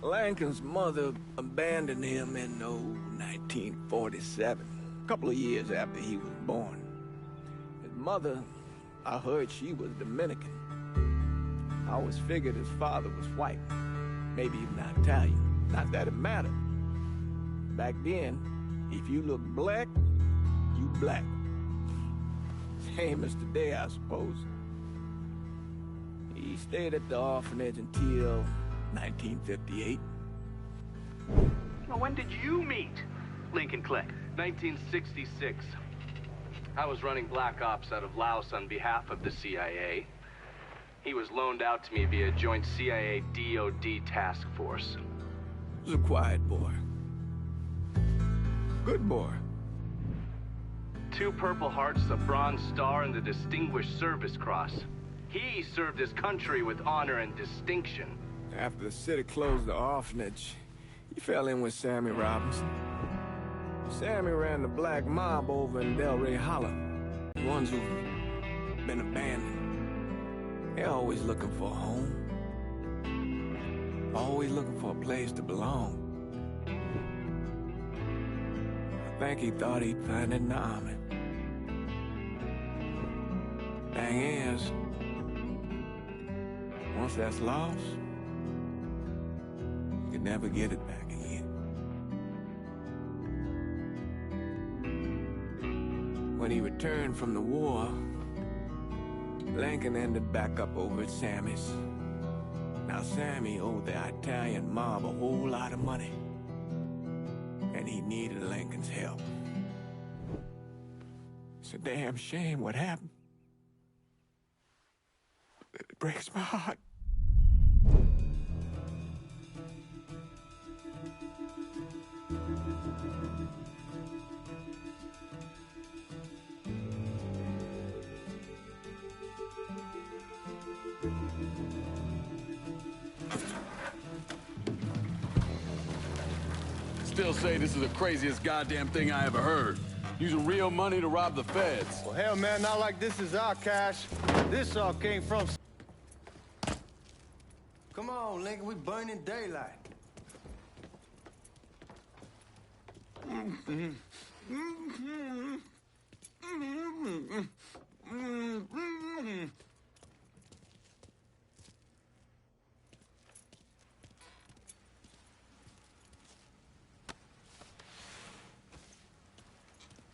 Lincoln's mother abandoned him in 1947, a couple of years after he was born. His mother, I heard she was Dominican. I always figured his father was white, maybe even Italian. Not that it mattered. Back then, if you look black, you black. Same as today, I suppose. He stayed at the orphanage until 1958. Now, when did you meet Lincoln Click? 1966. I was running Black Ops out of Laos on behalf of the CIA. He was loaned out to me via joint CIA-DOD task force. He was a quiet boy. Good boy. 2 Purple Hearts, a Bronze Star, and the Distinguished Service Cross. He served his country with honor and distinction. After the city closed the orphanage, he fell in with Sammy Robinson. Sammy ran the black mob over in Delray Hollow. The ones who've been abandoned. They're always looking for a home. Always looking for a place to belong. I think he thought he'd find it in the army. Thing is, once that's lost, you can never get it back again. When he returned from the war, Lincoln ended back up over at Sammy's. Now Sammy owed the Italian mob a whole lot of money, and he needed Lincoln's help. It's a damn shame what happened. It breaks my heart. Still say this is the craziest goddamn thing I ever heard. Using real money to rob the feds. Well, hell, man, not like this is our cash. This all came from... Come on, Lincoln, we burning daylight.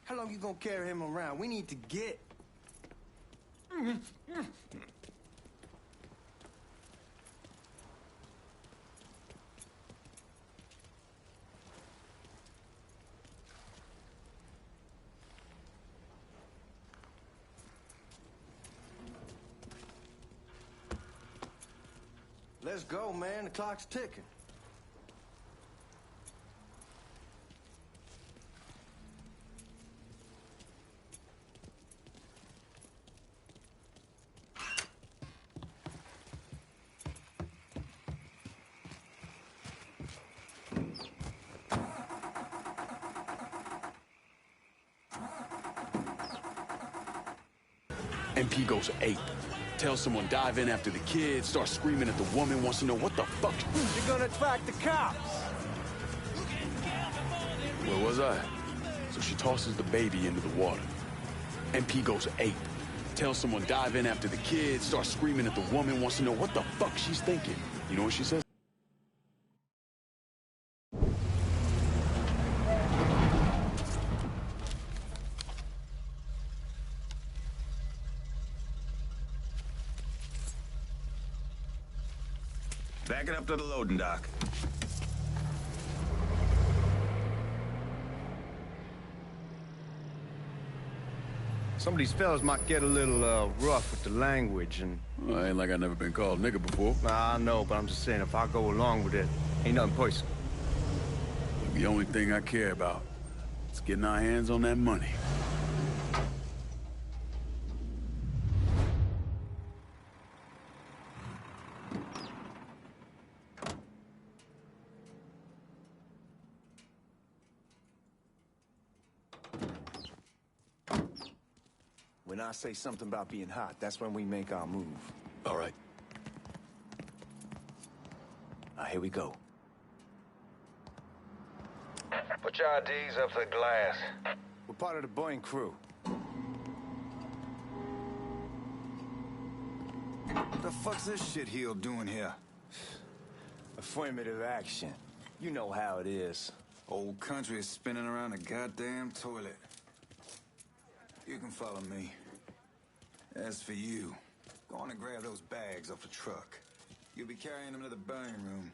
How long you gonna carry him around? We need to get... Let's go, man. The clock's ticking. MP goes ape. Tells someone dive in after the kids, starts screaming at the woman, wants to know what the fuck. You're gonna attract the cops. Where was I? So she tosses the baby into the water. MP goes ape. Tells someone dive in after the kids, starts screaming at the woman, wants to know what the fuck she's thinking. You know what she says? Back it up to the loading dock. Some of these fellas might get a little rough with the language and... Well, ain't like I never been called nigga before. Nah, I know, but I'm just saying, if I go along with it, ain't nothing personal. The only thing I care about is getting our hands on that money. When I say something about being hot, that's when we make our move. All right. Now, here we go. Put your IDs up to the glass. We're part of the Boeing crew. What the fuck's this shitheel doing here? Affirmative action. You know how it is. Old country is spinning around a goddamn toilet. You can follow me. As for you, go on and grab those bags off the truck. You'll be carrying them to the burning room.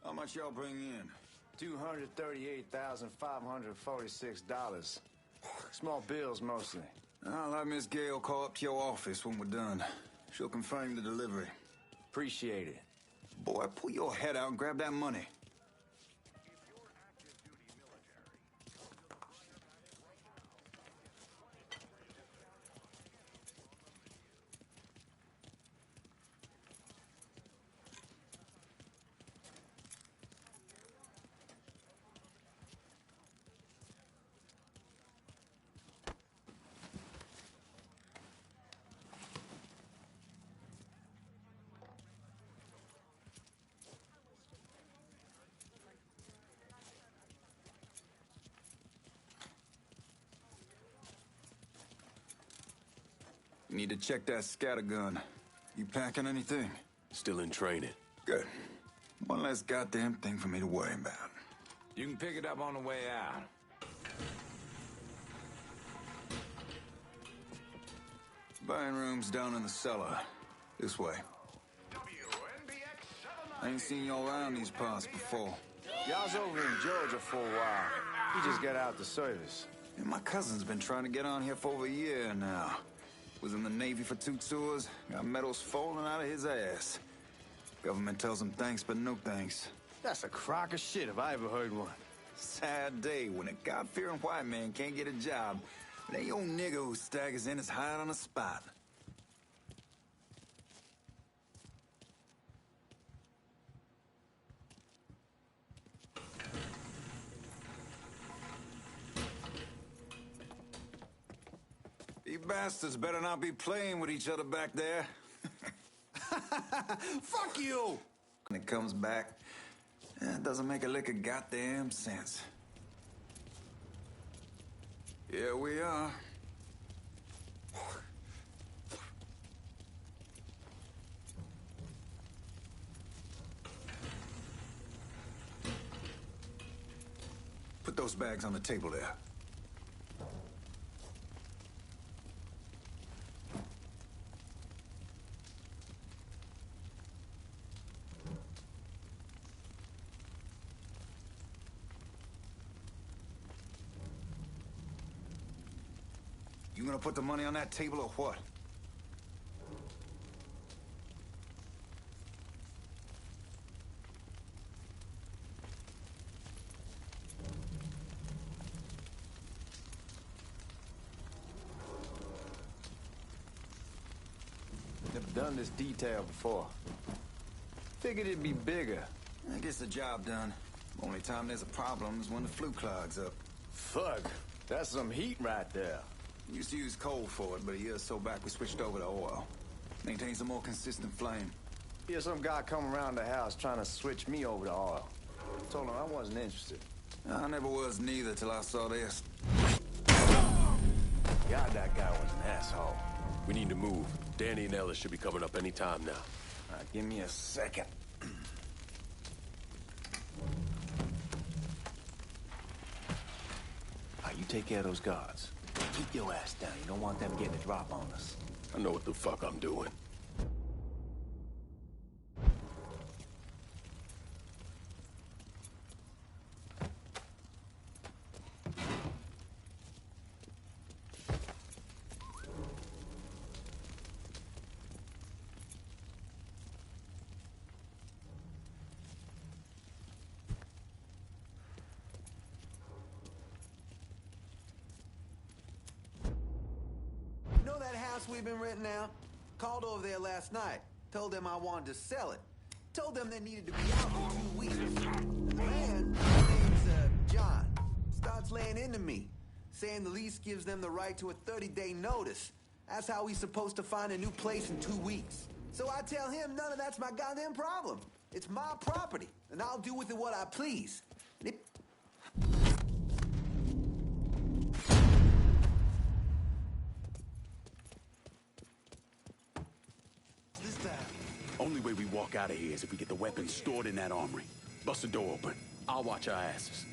How much y'all bring in? $238,546. Small bills, mostly. I'll have Miss Gale call up to your office when we're done. She'll confirm the delivery. Appreciate it. Boy, pull your head out and grab that money. Need to check that scattergun. You packing anything? Still in training. Good. One less goddamn thing for me to worry about. You can pick it up on the way out. Buying room's down in the cellar. This way. I ain't seen y'all around these parts before. Y'all's over in Georgia for a while. He just got out the service. And my cousin's been trying to get on here for over a year now. Was in the Navy for 2 tours, got medals falling out of his ass. Government tells him thanks, but no thanks. That's a crock of shit if I ever heard one. Sad day when a God-fearing white man can't get a job. And that old nigga who staggers in is hired on the spot. You bastards better not be playing with each other back there. Fuck you! When it comes back, it doesn't make a lick of goddamn sense. Here we are. Put those bags on the table there. You gonna put the money on that table or what? Never done this detail before. Figured it'd be bigger. That gets the job done. Only time there's a problem is when the flue clogs up. Fuck, that's some heat right there. Used to use coal for it, but a year or so back we switched over to oil. Maintains a more consistent flame. Yeah, some guy come around the house trying to switch me over to oil. Told him I wasn't interested. I never was neither till I saw this. God, that guy was an asshole. We need to move. Danny and Ellis should be coming up any time now. All right, give me a second. You take care of those guards. Keep your ass down. You don't want them getting a drop on us. I know what the fuck I'm doing. We've been renting out. Called over there last night. Told them I wanted to sell it. Told them they needed to be out in 2 weeks. And the man, his name's John, starts laying into me, saying the lease gives them the right to a 30-day notice. That's how he's supposed to find a new place in 2 weeks. So I tell him none of that's my goddamn problem. It's my property, and I'll do with it what I please. Only way we walk out of here is if we get the weapons stored in that armory. Bust the door open. I'll watch our asses.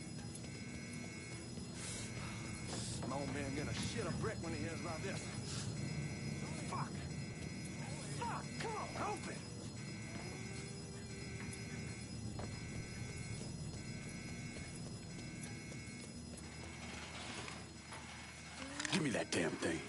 My old man gonna shit a brick when he hears about this. Fuck! Fuck! Come on, help it! Give me that damn thing.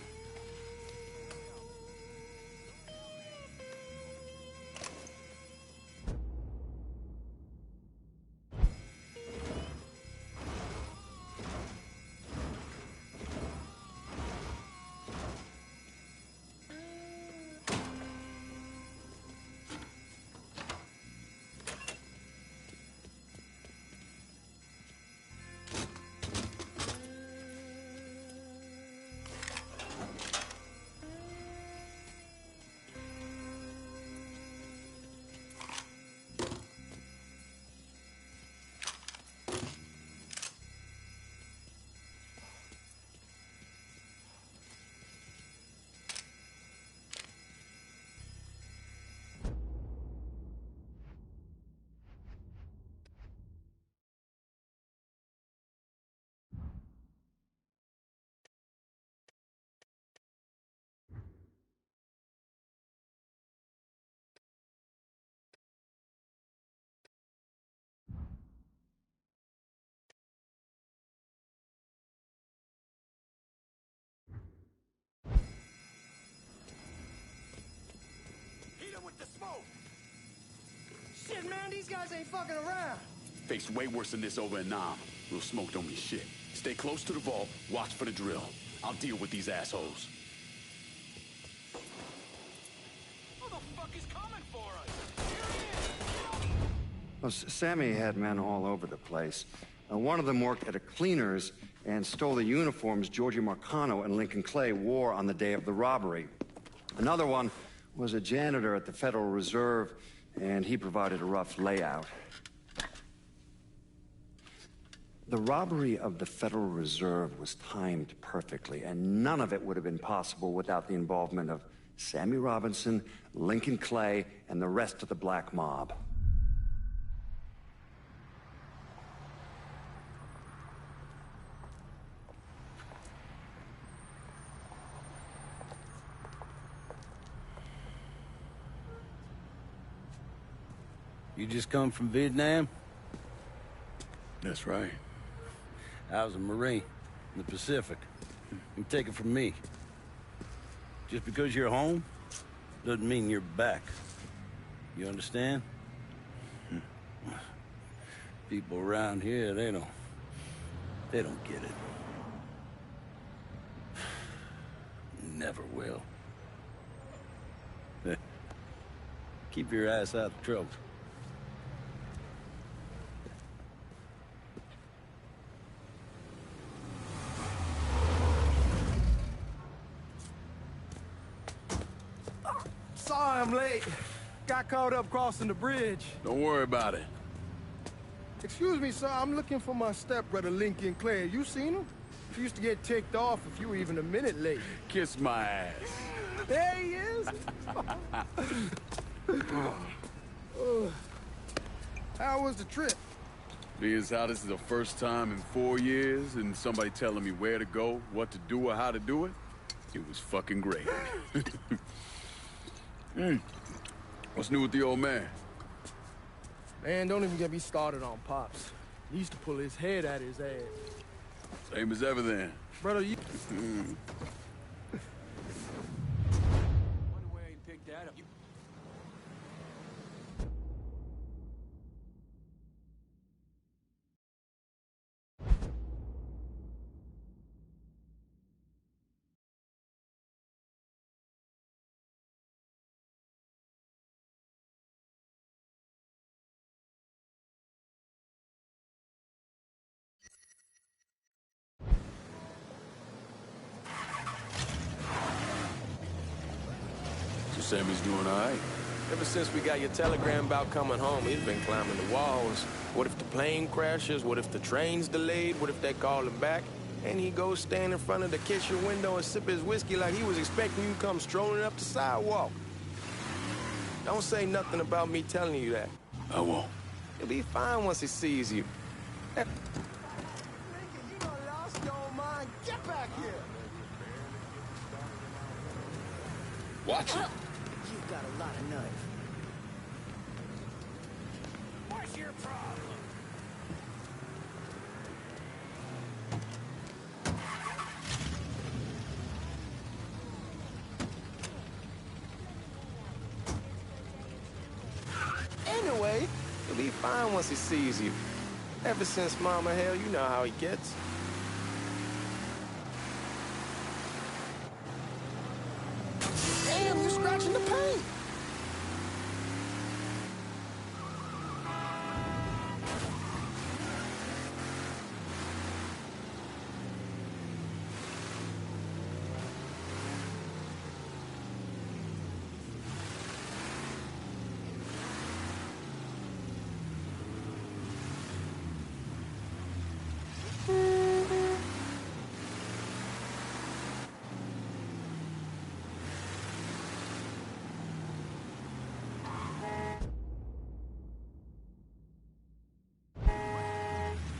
Shit, man, these guys ain't fucking around. Faced way worse than this over in Nam. Little smoke don't mean shit. Stay close to the vault, watch for the drill. I'll deal with these assholes. Who the fuck is coming for us? Here he is! Well, Sammy had men all over the place. One of them worked at a cleaner's and stole the uniforms Georgie Marcano and Lincoln Clay wore on the day of the robbery. Another one was a janitor at the Federal Reserve, and he provided a rough layout. The robbery of the Federal Reserve was timed perfectly, and none of it would have been possible without the involvement of Sammy Robinson, Lincoln Clay, and the rest of the black mob. You just come from Vietnam? That's right. I was a Marine in the Pacific. You take it from me. Just because you're home doesn't mean you're back. You understand? People around here, they don't get it. Never will. Keep your ass out of trouble. Sorry I'm late. Got caught up crossing the bridge. Don't worry about it. Excuse me, sir. I'm looking for my stepbrother, Lincoln Clay. You seen him? He used to get ticked off if you were even a minute late. Kiss my ass. There he is. How was the trip? Being as how this is the first time in 4 years and somebody telling me where to go, what to do, or how to do it, it was fucking great. What's new with the old man? Man, don't even get me started on Pops. He used to pull his head out his ass. Same as ever then. Brother, you... Wonder where he picked that up. Sammy's doing all right. Ever since we got your telegram about coming home, he's been climbing the walls. What if the plane crashes? What if the train's delayed? What if they call him back? And he goes stand in front of the kitchen window and sip his whiskey like he was expecting you to come strolling up the sidewalk. Don't say nothing about me telling you that. I won't. He'll be fine once he sees you. Lincoln, you done lost your mind. Get back here. Watch it. You've got a lot of nerve. What's your problem? Anyway, he'll be fine once he sees you. Ever since Mama, hell, you know how he gets. Damn, you're scratching the paint.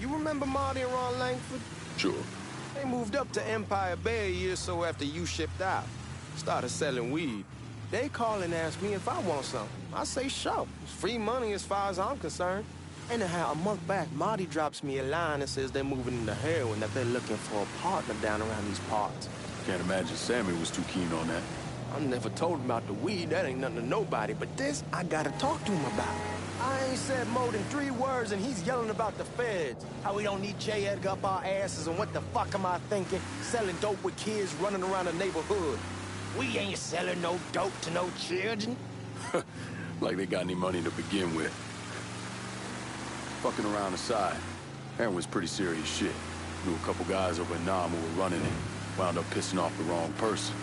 You remember Marty and Ron Langford? Sure. They moved up to Empire Bay a year or so after you shipped out. Started selling weed. They call and ask me if I want some. I say sure. It's free money as far as I'm concerned. Anyhow, a month back, Marty drops me a line and says they're moving into heroin, that they're looking for a partner down around these parts. Can't imagine Sammy was too keen on that. I never told him about the weed. That ain't nothing to nobody. But this, I gotta talk to him about. I ain't said more than 3 words, and he's yelling about the feds. How we don't need J. Edgar up our asses, and what the fuck am I thinking? Selling dope with kids running around the neighborhood. We ain't selling no dope to no children. Like they got any money to begin with. Fucking around aside, heroin's pretty serious shit. Knew a couple guys over in Nam who were running it. Wound up pissing off the wrong person.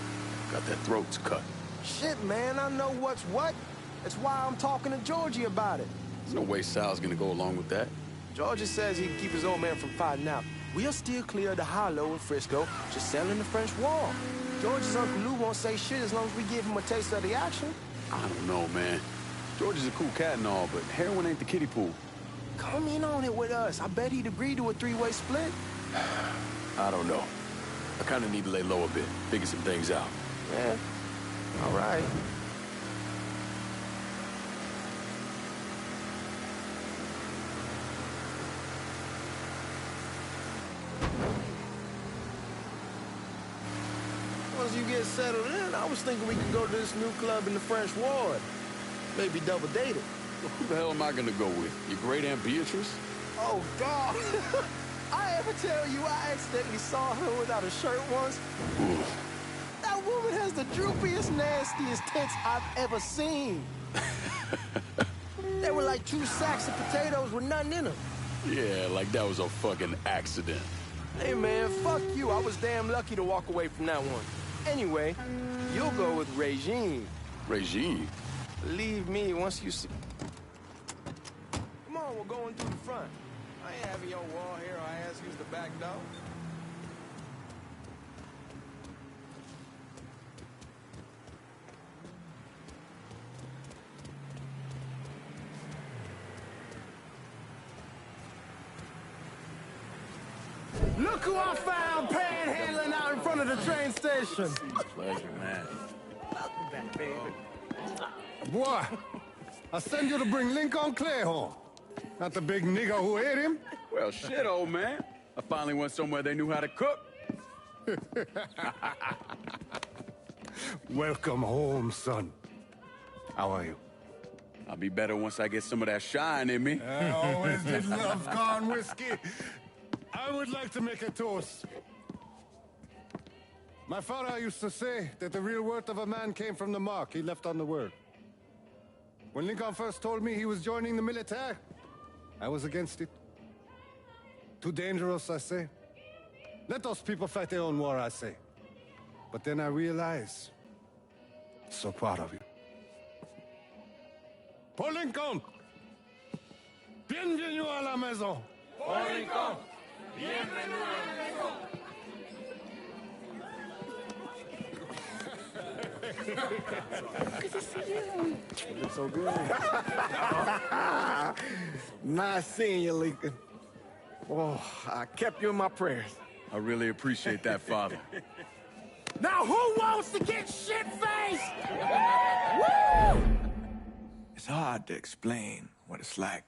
Got their throats cut. Shit, man, I know what's what. That's why I'm talking to Georgie about it. There's no way Sal's gonna go along with that. Georgie says he can keep his old man from fighting out. We'll still clear the hollow in Frisco, just selling the French Wall. George's Uncle Lou won't say shit as long as we give him a taste of the action. I don't know, man. George is a cool cat and all, but heroin ain't the kiddie pool. Come in on it with us. I bet he'd agree to a 3-way split. I don't know. I kind of need to lay low a bit, figure some things out. Yeah, all right. Once you get settled in, I was thinking we could go to this new club in the French Ward. Maybe double date it. Well, who the hell am I gonna go with? Your great Aunt Beatrice? Oh, God. I ever tell you I accidentally saw her without a shirt once? Ooh. That woman has the droopiest, nastiest tits I've ever seen. They were like 2 sacks of potatoes with nothing in them. Yeah, like that was a fucking accident. Hey, man, fuck you. I was damn lucky to walk away from that one. Anyway, you'll go with Regine. Regine? Believe me, once you see... Come on, we're going through the front. I ain't having your wall here, or I ask use the back door. Look who I found panhandling out in front of the train station. Pleasure, man. Welcome back, baby. Boy, I send you to bring Lincoln Clay home. Not the big nigga who ate him. Well, shit, old man. I finally went somewhere they knew how to cook. Welcome home, son. How are you? I'll be better once I get some of that shine in me. I always did love corn whiskey. I would like to make a toast. My father used to say that the real worth of a man came from the mark he left on the world. When Lincoln first told me he was joining the military, I was against it. Too dangerous, I say. Let those people fight their own war, I say. But then I realized, so proud of you. Paul Lincoln! Bienvenue à la maison! Paul Lincoln! Bienvenue à la maison! Good to see you. You look so good. Nice seeing you, Lincoln. Oh, I kept you in my prayers. I really appreciate that, Father. Now who wants to get shit-faced? Woo! It's hard to explain what it's like.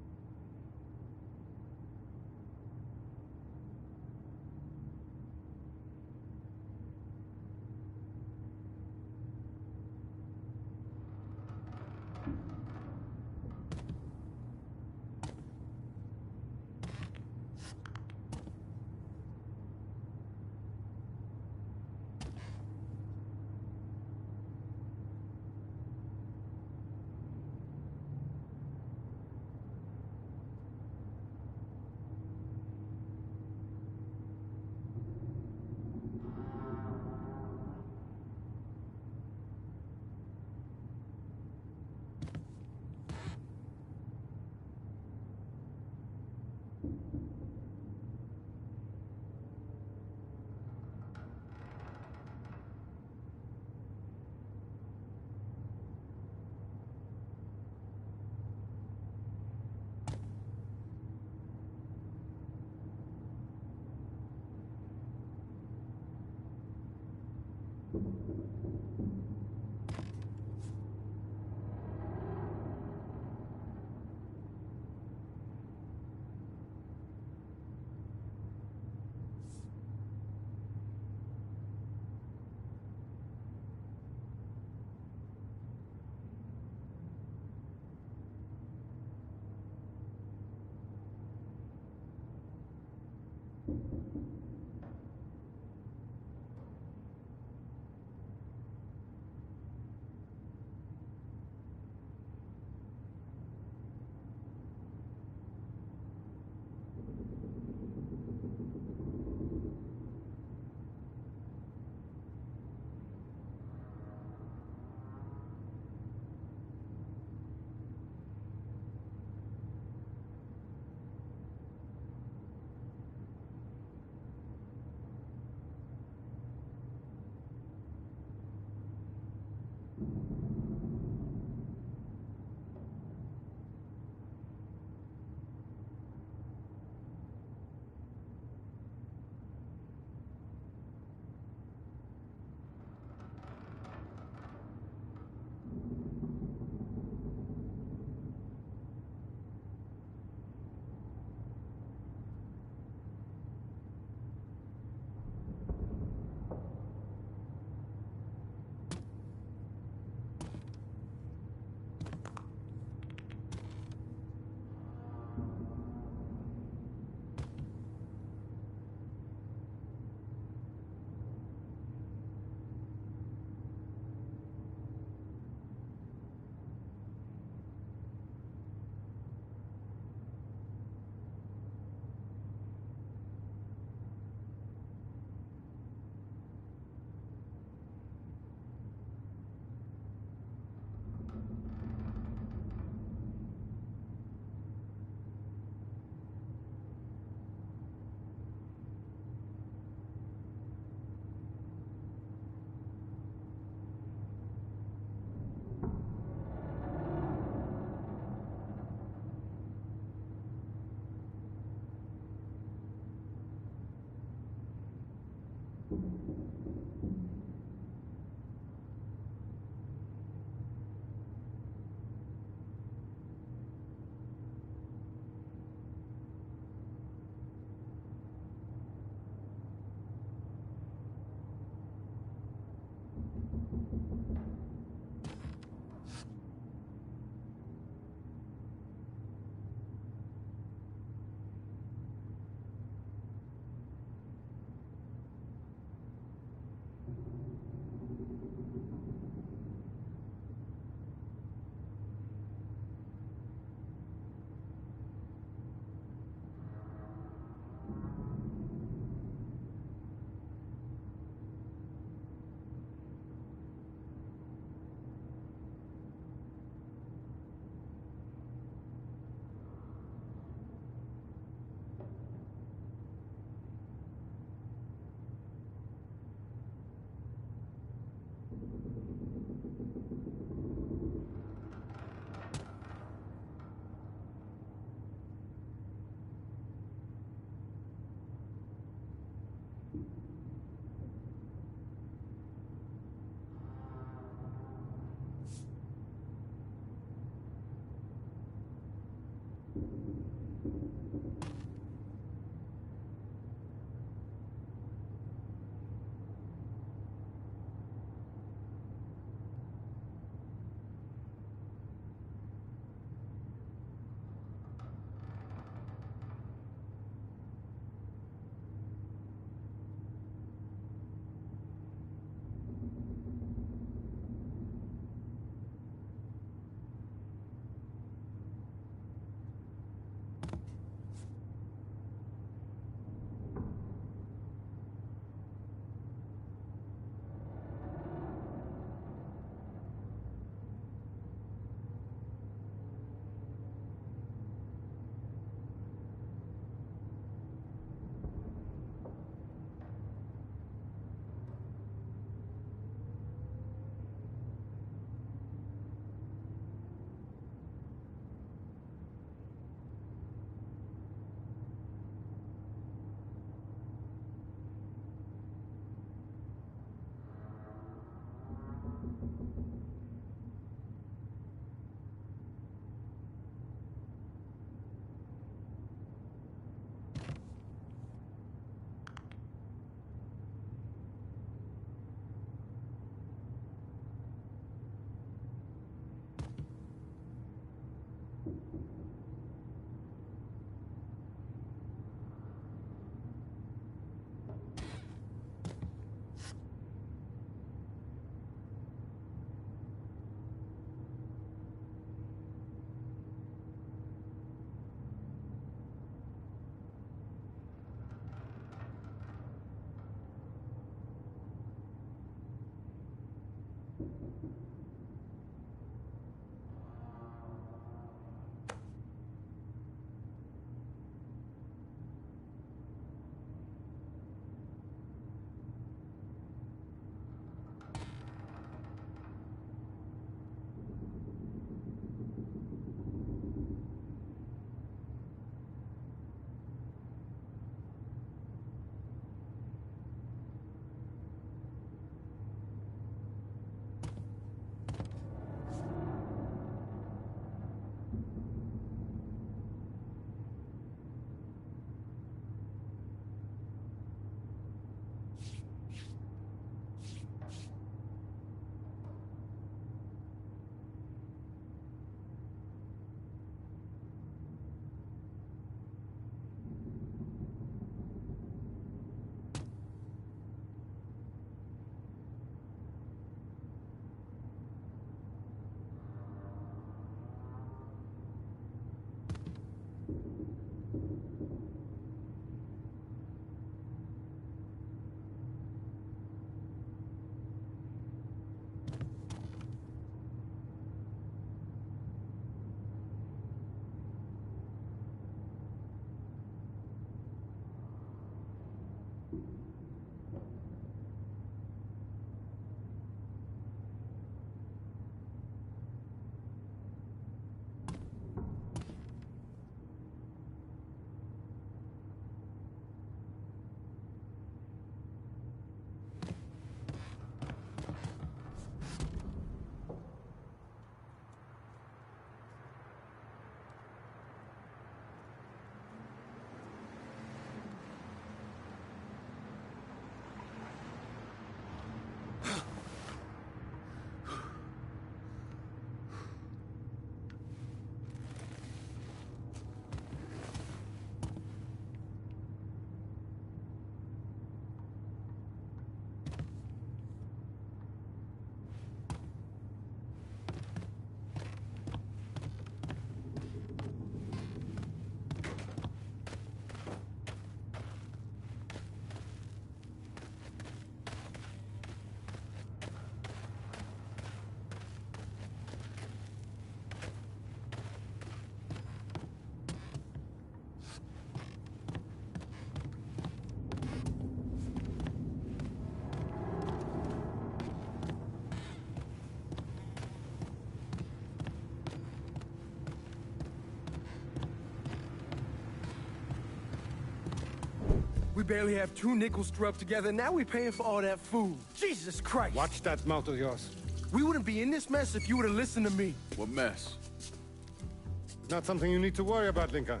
We barely have 2 nickels to rub together. Now we're paying for all that food. Jesus Christ. Watch that mouth of yours. We wouldn't be in this mess if you would have listened to me. What mess? It's not something you need to worry about, Lincoln.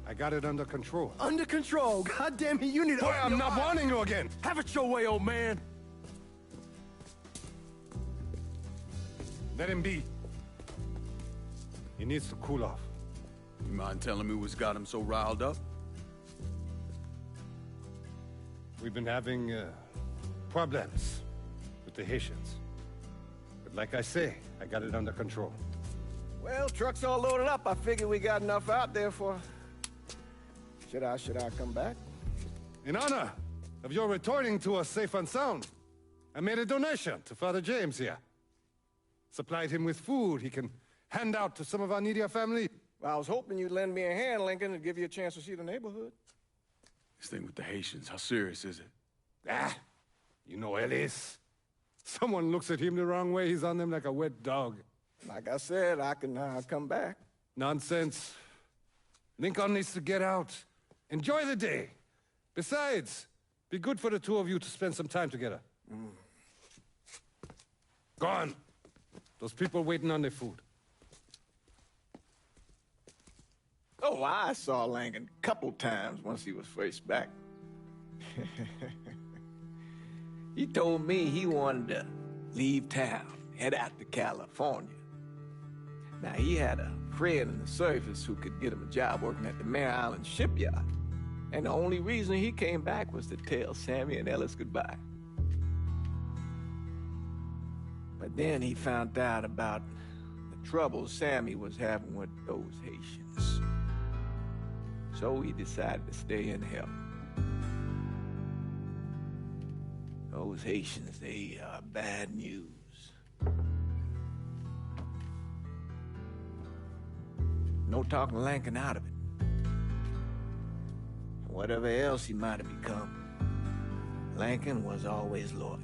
I got it under control. Under control? God damn it, you need to... Boy, I'm not warning you again. Have it your way, old man. Let him be. He needs to cool off. You mind telling me what's got him so riled up? We've been having problems with the Haitians. But like I say, I got it under control. Well, truck's all loaded up. I figure we got enough out there for... Should I come back? In honor of your returning to us safe and sound, I made a donation to Father James here. Supplied him with food he can hand out to some of our needier family. Well, I was hoping you'd lend me a hand, Lincoln, and give you a chance to see the neighborhood. This thing with the Haitians, how serious is it? Ah, you know Ellis. Someone looks at him the wrong way, he's on them like a wet dog. Like I said, I can come back. Nonsense. Lincoln needs to get out. Enjoy the day. Besides, be good for the two of you to spend some time together. Go on. Those people waiting on their food. Oh, I saw Lincoln a couple times once he was first back. He told me he wanted to leave town, head out to California. Now, he had a friend in the service who could get him a job working at the Mare Island shipyard. And the only reason he came back was to tell Sammy and Ellis goodbye. But then he found out about the trouble Sammy was having with those Haitians. So he decided to stay and help. Those Haitians, they are bad news. No talking Lincoln out of it. Whatever else he might have become, Lincoln was always loyal.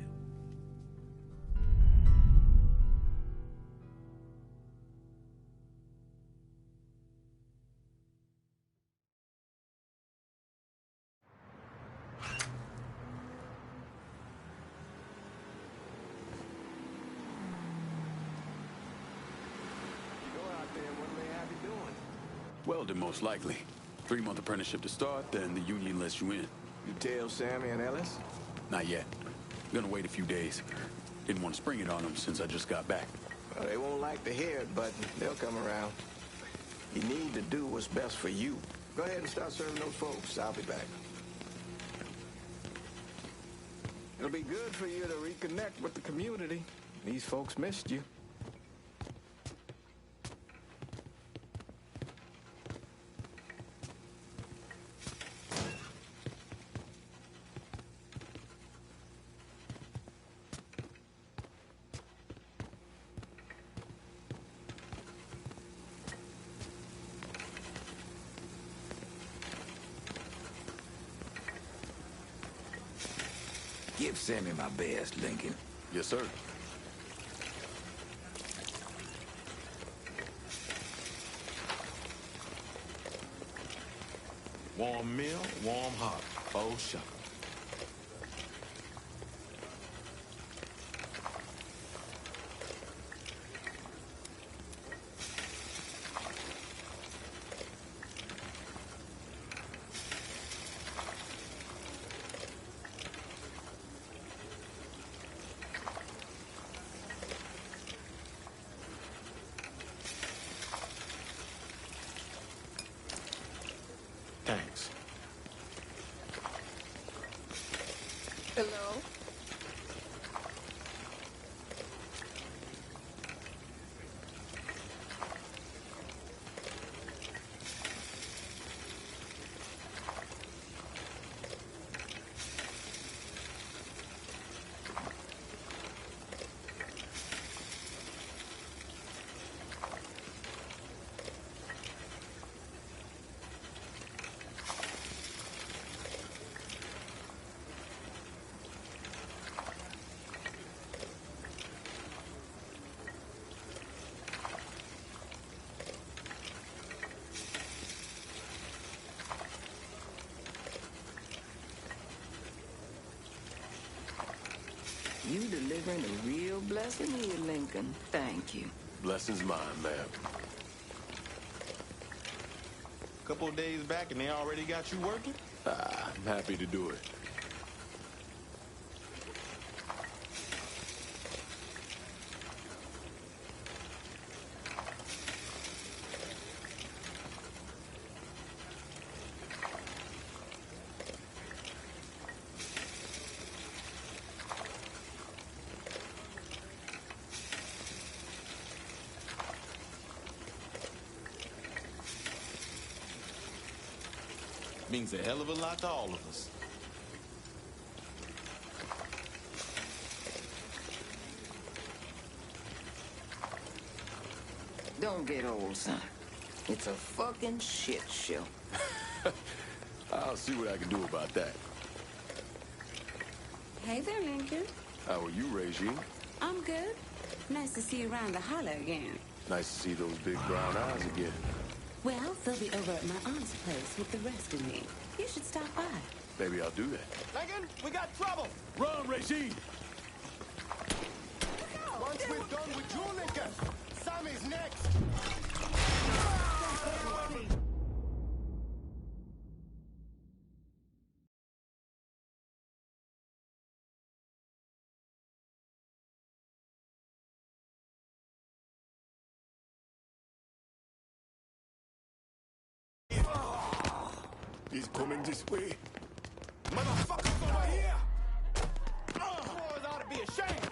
Welding, most likely. 3-month apprenticeship to start, then the union lets you in. You tell Sammy and Ellis? Not yet. Gonna wait a few days. Didn't want to spring it on them since I just got back. Well, they won't like to hear it, but they'll come around. You need to do what's best for you. Go ahead and start serving those folks. I'll be back. It'll be good for you to reconnect with the community. These folks missed you. Give Sammy my best, Lincoln. Yes, sir. Warm meal, warm heart. Oh, shucks. Thanks. Hello? You delivering a real blessing here, Lincoln. Thank you. Blessing's mine, ma'am. Couple of days back and they already got you working? I'm happy to do it. Means a hell of a lot to all of us. Don't get old, son. It's a fucking shit show. I'll see what I can do about that. Hey there, Lincoln. How are you, Regine? I'm good. Nice to see you around the holler again. Nice to see those big brown eyes again. Well, they'll be over at my aunt's place with the rest of me. You should stop by. Maybe I'll do that. Lincoln, we got trouble! Run, Regine! Once we're done with you, Lincoln, Sammy's next! He's coming this way. Motherfuckers over here! Boys ought to be ashamed!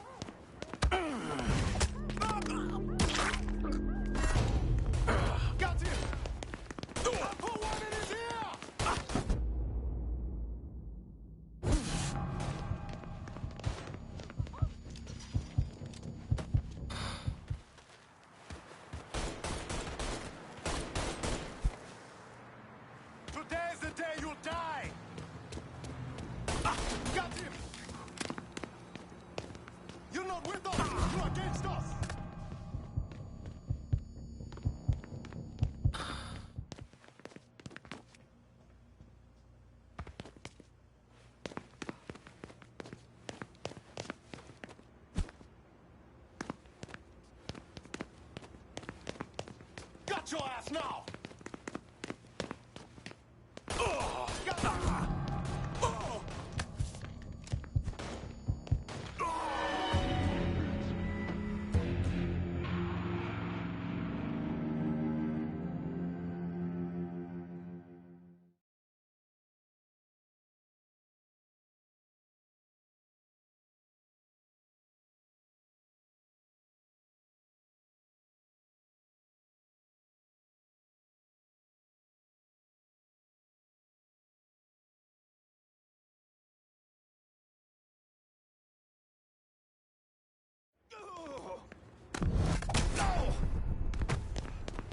Got him! I put one in his ear! now!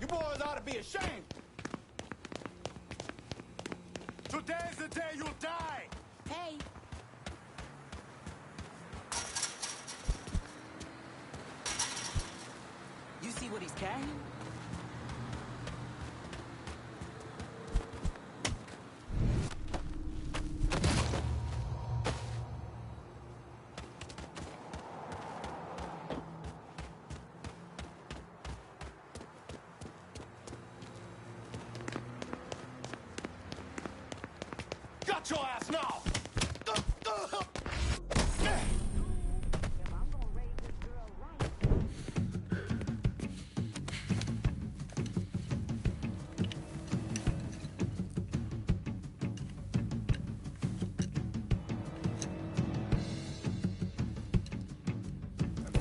You boys ought to be ashamed. Today's the day you'll die! Hey. You see what he's carrying? Got your ass now!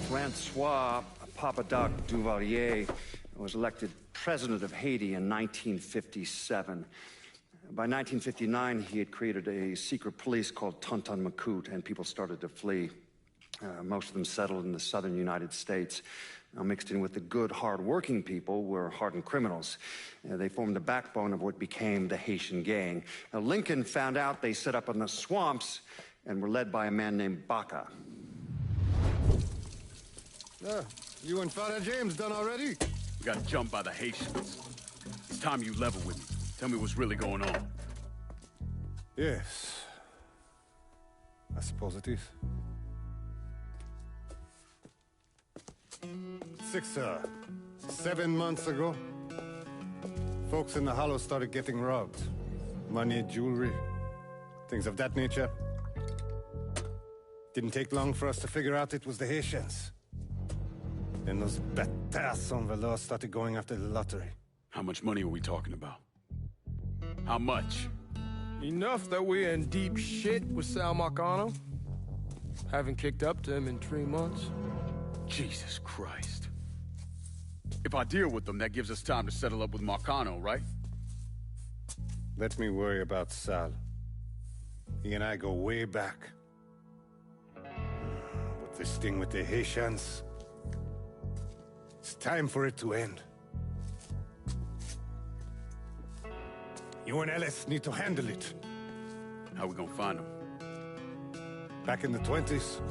Francois Papadoc Duvalier was elected president of Haiti in 1957. By 1959, he had created a secret police called Tonton Macoute, and people started to flee. Most of them settled in the southern United States. Now, mixed in with the good, hard-working people were hardened criminals. They formed the backbone of what became the Haitian gang. Now, Lincoln found out they set up in the swamps and were led by a man named Baca. You and Father James done already? We got jumped by the Haitians. It's time you level with me. Tell me what's really going on. Yes. I suppose it is. 7 months ago, folks in the Hollow started getting robbed. Money, jewelry, things of that nature. Didn't take long for us to figure out it was the Haitians. Then those bâtards on velours started going after the lottery. How much money are we talking about? How much? Enough that we're in deep shit with Sal Marcano. Haven't kicked up to him in 3 months. Jesus Christ. If I deal with them, that gives us time to settle up with Marcano, right? Let me worry about Sal. He and I go way back. But this thing with the Haitians, it's time for it to end. You and Ellis need to handle it. How we gonna find them? Back in the 20s,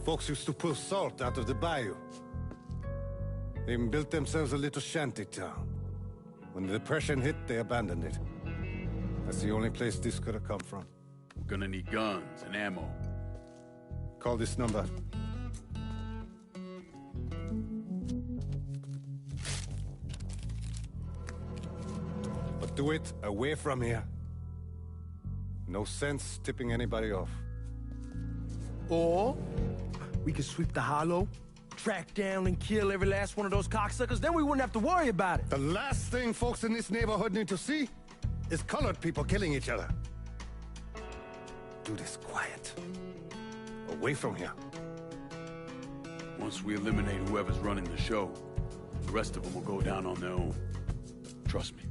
folks used to pull salt out of the bayou. They even built themselves a little shanty town. When the Depression hit, they abandoned it. That's the only place this could have come from. We're gonna need guns and ammo. Call this number. But do it away from here. No sense tipping anybody off. Or we could sweep the Hollow, track down and kill every last one of those cocksuckers, then we wouldn't have to worry about it. The last thing folks in this neighborhood need to see is colored people killing each other. Do this quiet. Away from here. Once we eliminate whoever's running the show, the rest of them will go down on their own. Trust me.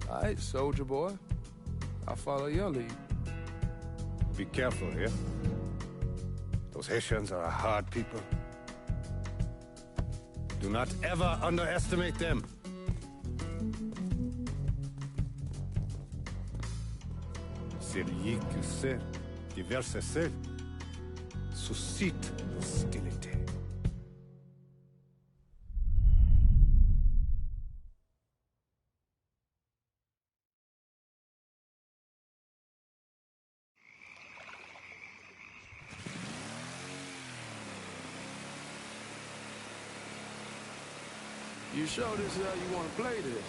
All right, soldier boy. I'll follow your lead. Be careful here. Those Haitians are a hard people. Do not ever underestimate them. Celui qui sait diverser seul suscite l'hostilité. You sure this is how you want to play this?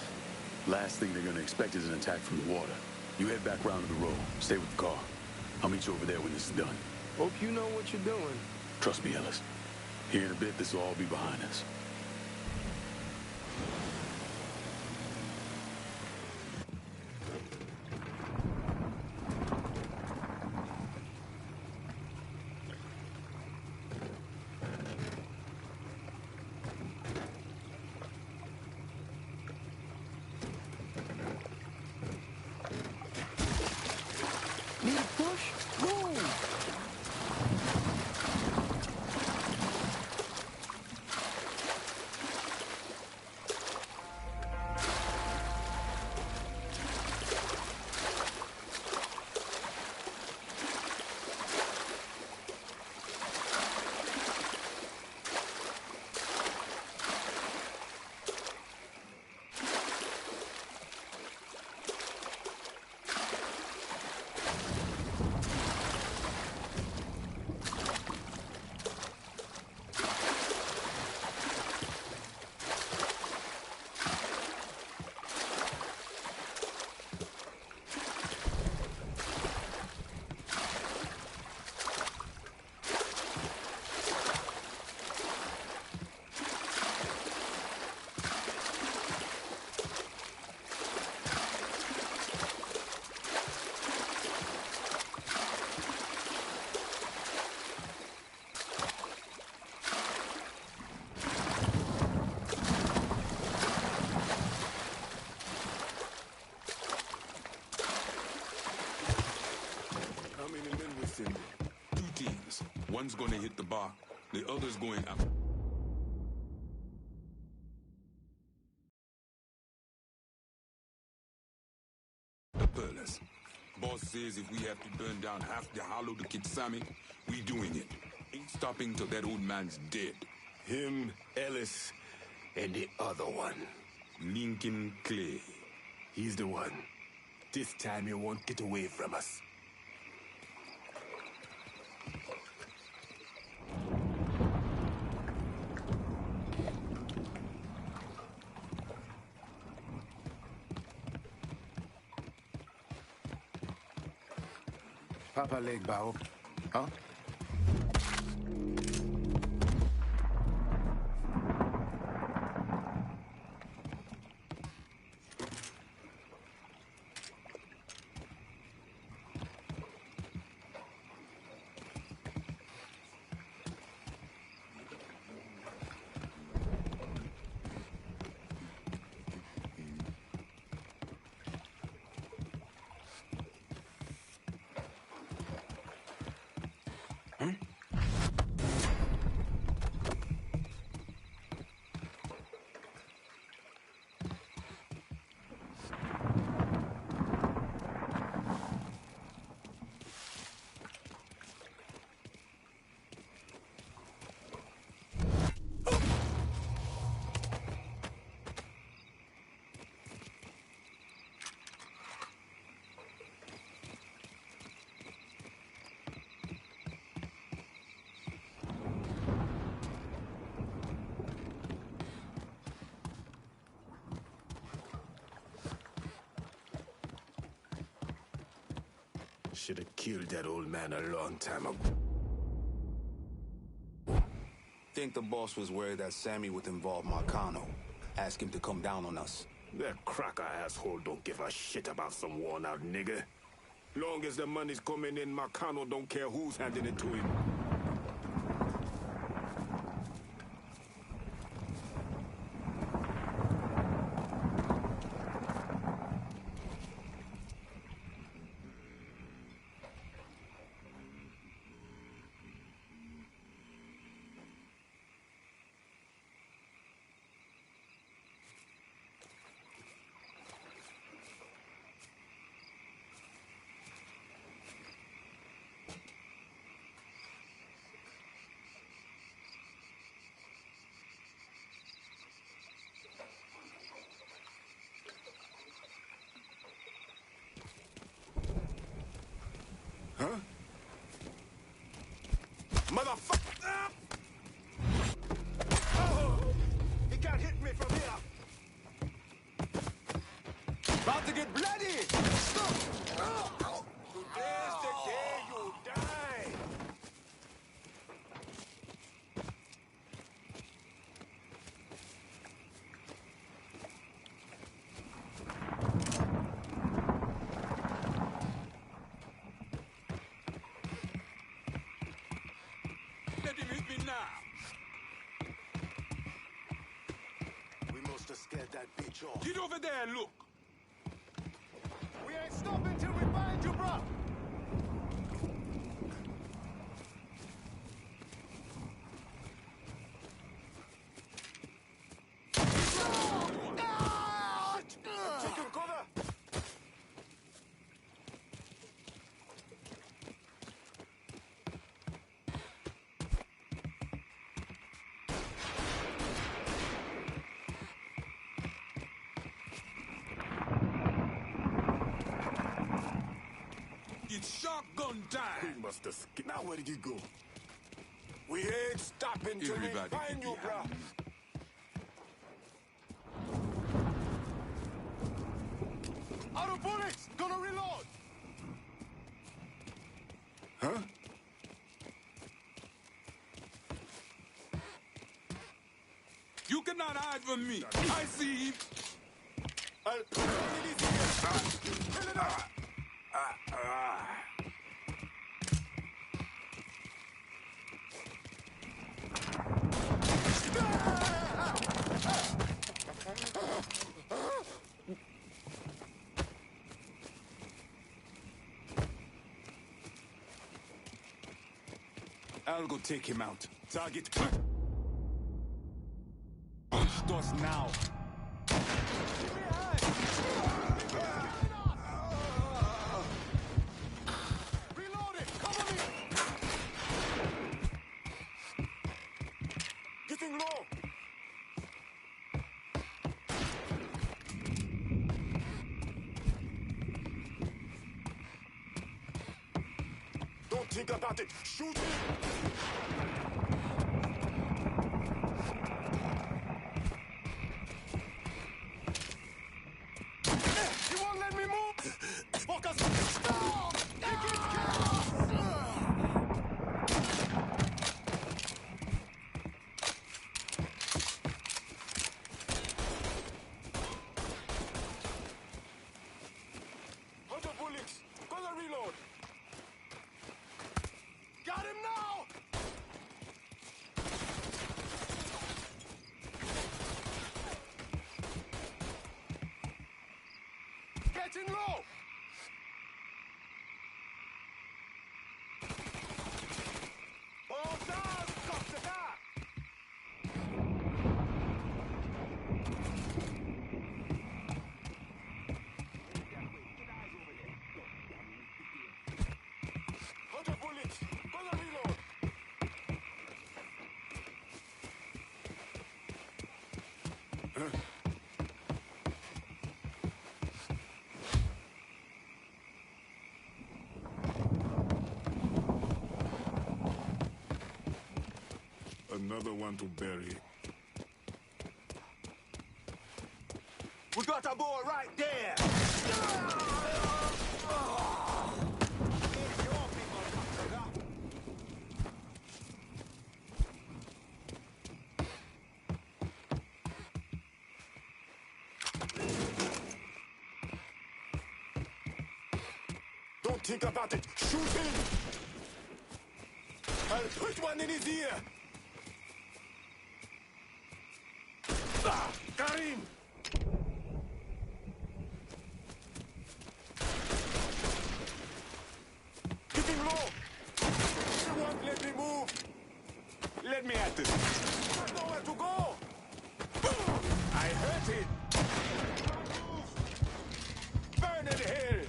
Last thing they're gonna expect is an attack from the water. You head back round to the road. Stay with the car. I'll meet you over there when this is done. Hope you know what you're doing. Trust me, Ellis. Here in a bit, this will all be behind us. Need a push? Move! Two teams. One's gonna hit the bar, the other's going up. The Pearlers. Boss says if we have to burn down half the hollow to get Sammy, we doing it. Ain't stopping till that old man's dead. Him, Ellis, and the other one. Lincoln Clay. He's the one. This time he won't get away from us. Papa leg bow. Huh? Should have killed that old man a long time ago. Think the boss was worried that Sammy would involve Marcano. Ask him to come down on us. That cracker asshole don't give a shit about some worn-out nigga. Long as the money's coming in, Marcano don't care who's handing it to him. Huh? Motherfucker! Oh! He can't hit me from here! let him hit me now. We must have scared that bitch off. Get over there and look. We ain't stopping till we find you, bro. Taking cover. It's shotgun time. We must have skipped. Now where did you go? We ain't stopping till we Everybody find can you, be bro. happy. Out of bullets! Gonna reload! Huh? You cannot hide from me. I see him. I'll go take him out. Target. Push us now. Reload it! Cover me! Getting low! Don't think about it! Shoot him! You won't let me move! Focus! Stop! Take it! Hunter bullets! Gonna reload! Got him now! Getting low! All down! Stop the back! Hunter bullets! Gonna reload! Another one to bury. We got a boy right there! Don't think about it! Shoot him! I'll put one in his ear! Karim! Getting low! You won't let me move! Let me at it! There's nowhere to go! I hurt it! Burn in hell!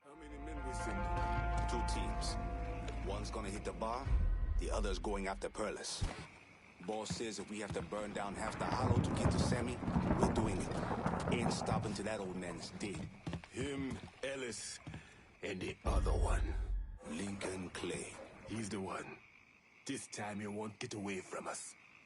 How many men we send? 2 teams. One's gonna hit the bar, the other's going after Perlis. Boss says if we have to burn down half the hollow to get to Sammy, we're doing it. Ain't stopping till that old man is dead. Him, Ellis, and the other one. Lincoln Clay. He's the one. This time he won't get away from us.